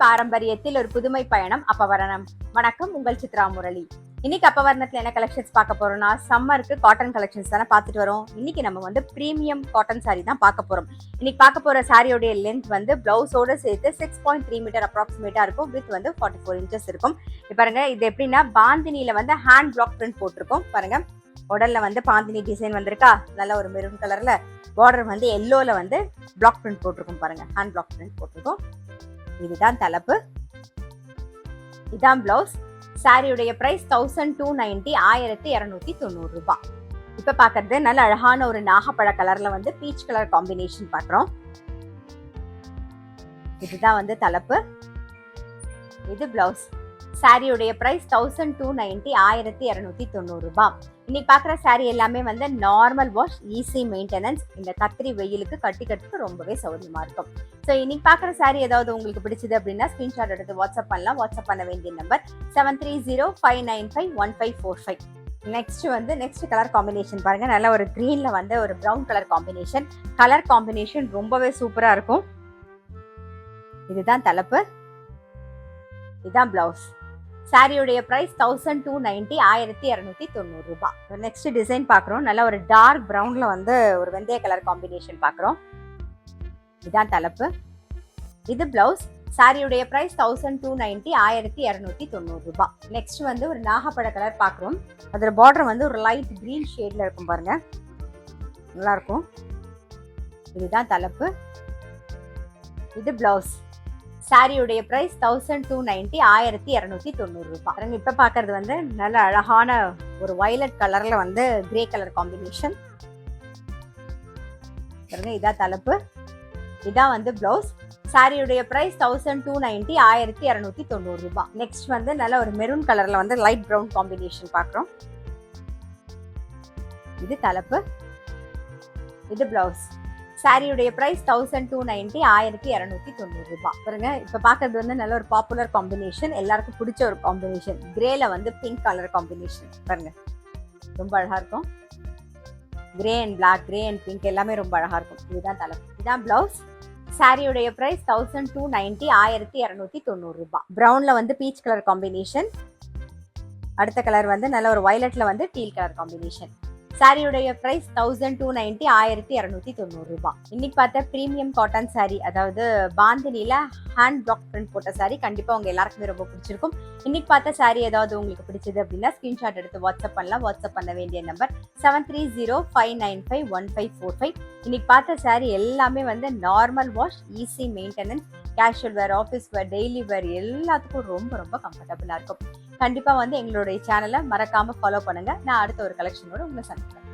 பாரம்பரியத்தில் ஒரு புதுமை பயணம் அப்பவரணம். வணக்கம், உங்கள் சித்ரா முரளி. இன்னைக்கு அப்பவரணத்துல என்ன கலெக்ஷன்ஸ் பார்க்க போறோம்னா, சம்மருக்கு காட்டன் கலெக்ஷன்ஸ் தானே பார்த்துட்டு வரோம். இன்னைக்கு நம்ம வந்து பிரீமியம் காட்டன் சாரி தான் பார்க்க போறோம். இன்னைக்கு பார்க்க போற சாரியோட லென்த் வந்து பிளவுஸோட சேர்த்து 6.3 மீட்டர் அப்ராக்சிமேட்டா இருக்கும். வித் வந்து 44 இன்ச்சஸ் இருக்கும். பாருங்க, இது எப்படின்னா பாந்தினியில வந்து ஹேண்ட் பிளாக் பிரிண்ட் போட்டிருக்கோம். பாருங்க, உடல்ல வந்து பாந்தினி டிசைன் வந்திருக்கா, நல்ல ஒரு மெரூன் கலர்ல. பார்டர் வந்து எல்லோல வந்து பிளாக் பிரிண்ட் போட்டிருக்கும். பாருங்க, ஹேண்ட் பிளாக் பிரிண்ட் போட்டிருக்கோம். இதுதான் தலைப்பு, இதான் பிளவுஸ். சாரியுடைய பிரைஸ் 1290, 1290 ரூபாய். இப்ப பாக்குறது நல்ல அழகான ஒரு நாகப்பழ கலர்ல வந்து பீச் கலர் காம்பினேஷன் பாக்குறோம். இதுதான் வந்து தலைப்பு, இது பிளவுஸ். சாரியுடைய பிரைஸ் 1290, 1290 ரூபாய். இன்னைக்கு பாக்குற சாரி எல்லாமே வந்து நார்மல் வாஷ், ஈஸி மெயின்டெனன்ஸ். இந்த கத்திரி வெயிலுக்கு கட்டிக்கிறதுக்கு ரொம்பவே சௌரியமா இருக்கும். ஸோ இன்னைக்கு பாக்குற சாரி ஏதாவது உங்களுக்கு பிடிச்சது அப்படின்னா ஸ்கிரீன்ஷாட் எடுத்து வாட்ஸ்அப் பண்ணலாம். வாட்ஸ்அப் பண்ண வேண்டிய நம்பர் 7305951545. நெக்ஸ்ட் கலர் காம்பினேஷன் பாருங்க, நல்ல ஒரு கிரீன்ல வந்து ஒரு brown colour combination. Colour combination ரொம்பவே சூப்பரா இருக்கும். இதுதான் தலைப்பு, இதுதான் பிளவுஸ். சாரியுடைய பிரைஸ் 1290, 1290 ரூபாய். நெக்ஸ்ட் டிசைன் பாக்குறோம். நல்ல ஒரு டார்க் பிரவுன்ல வந்து ஒரு வெந்தய கலர் காம்பினேஷன் பாக்குறோம். இதான் தலைப்பு, இது பிளவுஸ். சாரியுடைய பிரைஸ் 1290, 1290 ரூபாய். நெக்ஸ்ட் வந்து ஒரு நாகப்பழ கலர் பாக்குறோம். அதோட பார்டர் வந்து ஒரு லைட் கிரீன் ஷேட்ல இருக்கும். பாருங்க, நல்லா இருக்கும். இதுதான் தலைப்பு, இது பிளவுஸ். சாரியுடைய பிரைஸ் 1290, 1290 ரூபாய். இப்ப பாக்குறது வந்து நல்ல அழகான ஒரு வயலட் கலர்ல வந்து கிரே கலர் காம்பினேஷன். இதான் தலைப்பு, இதான் வந்து பிளவுஸ். சாரியுடைய பிரைஸ் 1290, 1290 ரூபாய். நெக்ஸ்ட் வந்து நல்ல ஒரு மெரூன் கலர்ல வந்து லைட் பிரவுன் காம்பினேஷன் பாக்குறோம். இது தலைப்பு, இது பிளவுஸ். சாரியுடைய பிரைஸ் 1290, 1290 ரூபாய். பாருங்க, இப்ப பாக்குறது வந்து நல்ல ஒரு பாப்புலர் காம்பினேஷன், எல்லாருக்கும் பிடிச்ச ஒரு காம்பினேஷன். கிரேல வந்து பிங்க் கலர் காம்பினேஷன். பாருங்க, ரொம்ப அழகா இருக்கும். Grey and black, grey and pink எல்லாமே ரொம்ப அழகா இருக்கும். இதுதான் தலைப்பு, இதுதான் பிளவுஸ். சாரியுடைய பிரைஸ் 1290, 1290 ரூபாய். பிரவுன்ல வந்து பீச் கலர் காம்பினேஷன். அடுத்த கலர் வந்து நல்ல ஒரு வயலட்ல வந்து டீல் கலர் காம்பினேஷன். சாரியுடைய பிரைஸ் 1290, 1290 ரூபாய். இன்னைக்கு பார்த்த பிரீமியம் காட்டன் சாரி, அதாவது பாந்தினில ஹேண்ட் பிளாக் பிரிண்ட் போட்ட சாரி கண்டிப்பா உங்க எல்லாருக்குமே ரொம்ப பிடிச்சிருக்கும். இன்னைக்கு பார்த்த சாரி ஏதாவது உங்களுக்கு பிடிச்சது அப்படின்னா ஸ்கிரீன்ஷாட் எடுத்து வாட்ஸ்அப் பண்ணலாம். வாட்ஸ்அப் பண்ண வேண்டிய நம்பர் 7305951545. இன்னைக்கு பார்த்த சாரி எல்லாமே வந்து normal wash, easy maintenance, casual வேர், ஆஃபீஸ் வேர், டெய்லி வேர் எல்லாத்துக்கும் ரொம்ப ரொம்ப கம்ஃபர்டபுளா இருக்கும். கண்டிப்பா வந்து எங்களுடைய சேனலை மறக்காம ஃபாலோ பண்ணுங்க. நான் அடுத்த ஒரு கலெக்ஷனோட உங்களை சந்திக்கிறேன்.